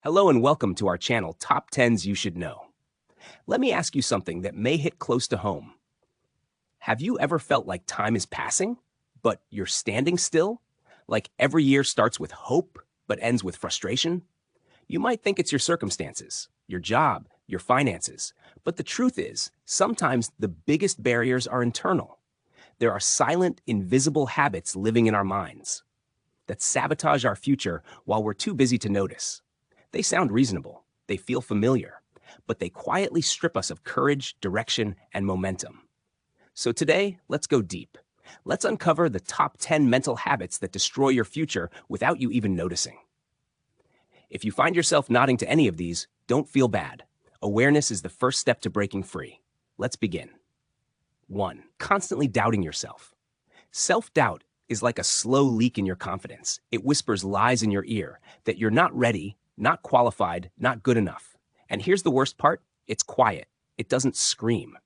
Hello and welcome to our channel, Top 10s You Should Know. Let me ask you something that may hit close to home. Have you ever felt like time is passing, but you're standing still? Like every year starts with hope, but ends with frustration? You might think it's your circumstances, your job, your finances, but the truth is, sometimes the biggest barriers are internal. There are silent, invisible habits living in our minds that sabotage our future while we're too busy to notice. They sound reasonable, they feel familiar, but they quietly strip us of courage, direction, and momentum. So today, let's go deep. Let's uncover the top 10 mental habits that destroy your future without you even noticing. If you find yourself nodding to any of these, don't feel bad. Awareness is the first step to breaking free. Let's begin. 1. Constantly doubting yourself. Self-doubt is like a slow leak in your confidence. It whispers lies in your ear that you're not ready, not qualified, not good enough. And here's the worst part, it's quiet. It doesn't scream.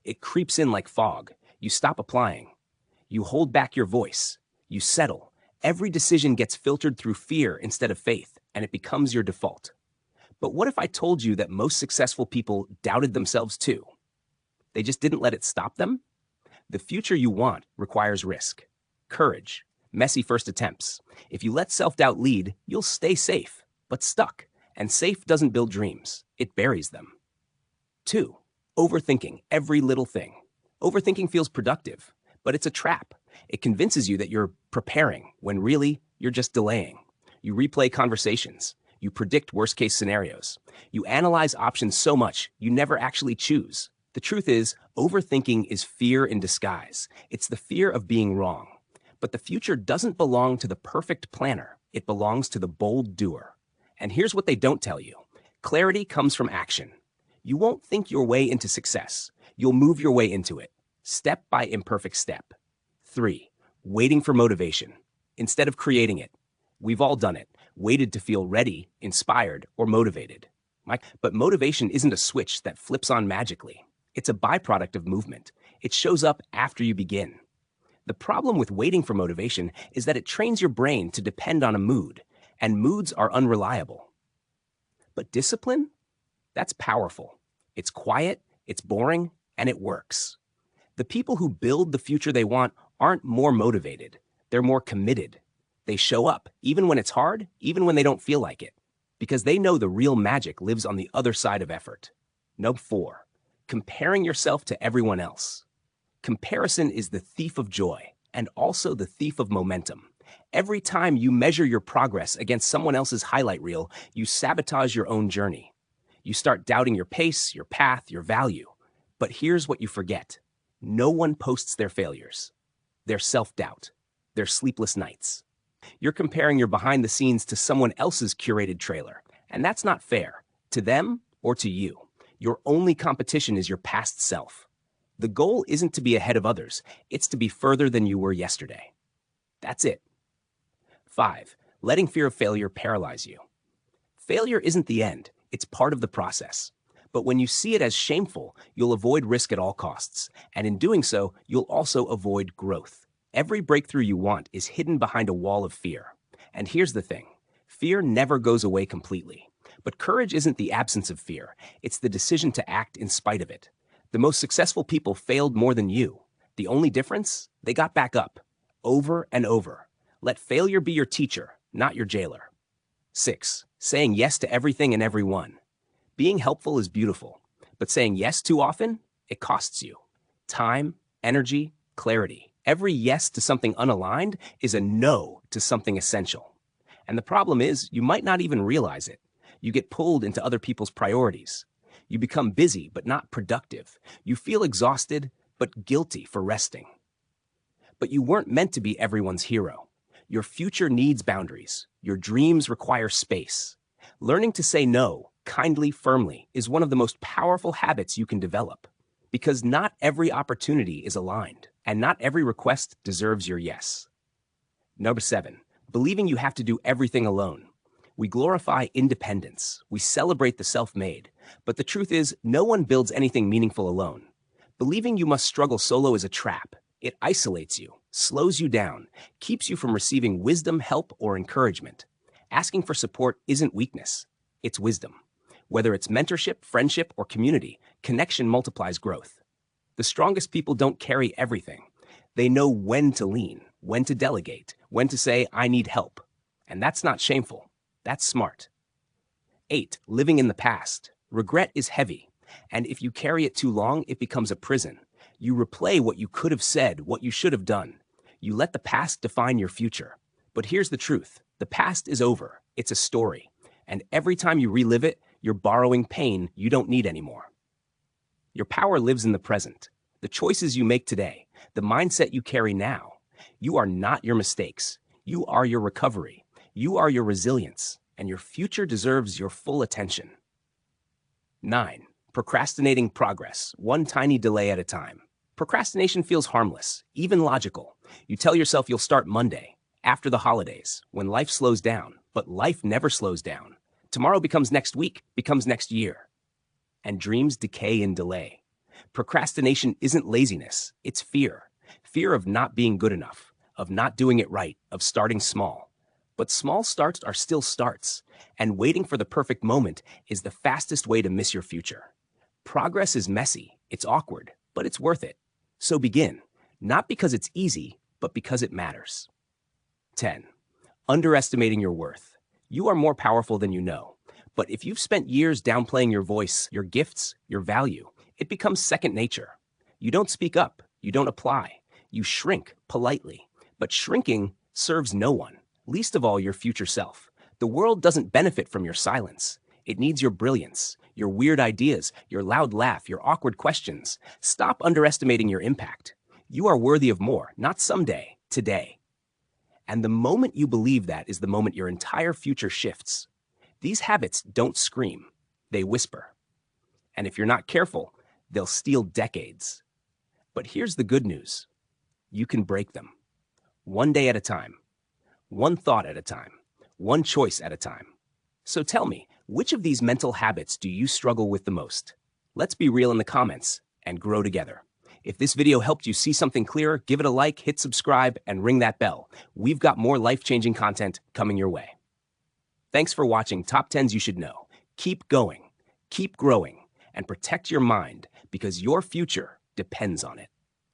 It creeps in like fog. You stop applying. You hold back your voice. You settle. Every decision gets filtered through fear instead of faith, and it becomes your default. But what if I told you that most successful people doubted themselves too? They just didn't let it stop them? The future you want requires risk, courage, messy first attempts. If you let self-doubt lead, you'll stay safe, but stuck. And safe doesn't build dreams, it buries them. 2. Overthinking every little thing. Overthinking feels productive, but it's a trap. It convinces you that you're preparing when really you're just delaying. You replay conversations. You predict worst-case scenarios. You analyze options so much you never actually choose. The truth is, overthinking is fear in disguise. It's the fear of being wrong. But the future doesn't belong to the perfect planner. It belongs to the bold doer. And here's what they don't tell you. Clarity comes from action. You won't think your way into success. You'll move your way into it, step by imperfect step. 3. Waiting for motivation instead of creating it. We've all done it, waited to feel ready, inspired, or motivated. But motivation isn't a switch that flips on magically. It's a byproduct of movement. It shows up after you begin. The problem with waiting for motivation is that it trains your brain to depend on a mood, and moods are unreliable. But discipline? That's powerful. It's quiet, it's boring, and it works. The people who build the future they want aren't more motivated. They're more committed. They show up, even when it's hard, even when they don't feel like it, because they know the real magic lives on the other side of effort. 4. Comparing yourself to everyone else. Comparison is the thief of joy and also the thief of momentum. Every time you measure your progress against someone else's highlight reel, you sabotage your own journey. You start doubting your pace, your path, your value. But here's what you forget. No one posts their failures, their self-doubt, their sleepless nights. You're comparing your behind the scenes to someone else's curated trailer, and that's not fair, to them or to you. Your only competition is your past self. The goal isn't to be ahead of others, it's to be further than you were yesterday. That's it. 5. Letting fear of failure paralyze you. Failure isn't the end, it's part of the process. But when you see it as shameful, you'll avoid risk at all costs. And in doing so, you'll also avoid growth. Every breakthrough you want is hidden behind a wall of fear. And here's the thing, fear never goes away completely. But courage isn't the absence of fear, it's the decision to act in spite of it. The most successful people failed more than you. The only difference? They got back up, over and over. Let failure be your teacher, not your jailer. 6. Saying yes to everything and everyone. Being helpful is beautiful, but saying yes too often, it costs you. Time, energy, clarity. Every yes to something unaligned is a no to something essential. And the problem is, you might not even realize it. You get pulled into other people's priorities. You become busy, but not productive. You feel exhausted, but guilty for resting. But you weren't meant to be everyone's hero. Your future needs boundaries. Your dreams require space. Learning to say no, kindly, firmly, is one of the most powerful habits you can develop. Because not every opportunity is aligned, and not every request deserves your yes. 7. Believing you have to do everything alone. We glorify independence. We celebrate the self-made. But the truth is, no one builds anything meaningful alone. Believing you must struggle solo is a trap. It isolates you, slows you down, keeps you from receiving wisdom, help, or encouragement. Asking for support isn't weakness. It's wisdom. Whether it's mentorship, friendship, or community, connection multiplies growth. The strongest people don't carry everything. They know when to lean, when to delegate, when to say, I need help. And that's not shameful. That's smart. 8. Living in the past. Regret is heavy, and if you carry it too long, it becomes a prison. You replay what you could have said, what you should have done. You let the past define your future. But here's the truth. The past is over. It's a story. And every time you relive it, you're borrowing pain you don't need anymore. Your power lives in the present. The choices you make today, the mindset you carry now. You are not your mistakes. You are your recovery. You are your resilience. And your future deserves your full attention. 9. Procrastinating progress, one tiny delay at a time. Procrastination feels harmless, even logical. You tell yourself you'll start Monday, after the holidays, when life slows down. But life never slows down. Tomorrow becomes next week, becomes next year. And dreams decay in delay. Procrastination isn't laziness, it's fear. Fear of not being good enough, of not doing it right, of starting small. But small starts are still starts, and waiting for the perfect moment is the fastest way to miss your future. Progress is messy, it's awkward, but it's worth it. So begin, not because it's easy, but because it matters. 10. Underestimating your worth. You are more powerful than you know. But if you've spent years downplaying your voice, your gifts, your value, it becomes second nature. You don't speak up, you don't apply, you shrink politely. But shrinking serves no one, least of all your future self. The world doesn't benefit from your silence. It needs your brilliance, your weird ideas, your loud laugh, your awkward questions. Stop underestimating your impact. You are worthy of more, not someday, today. And the moment you believe that is the moment your entire future shifts. These habits don't scream, they whisper. And if you're not careful, they'll steal decades. But here's the good news. You can break them. One day at a time. One thought at a time. One choice at a time. So tell me, which of these mental habits do you struggle with the most? Let's be real in the comments and grow together. If this video helped you see something clearer, give it a like, hit subscribe, and ring that bell. We've got more life-changing content coming your way. Thanks for watching Top 10s You Should Know. Keep going, keep growing, and protect your mind because your future depends on it.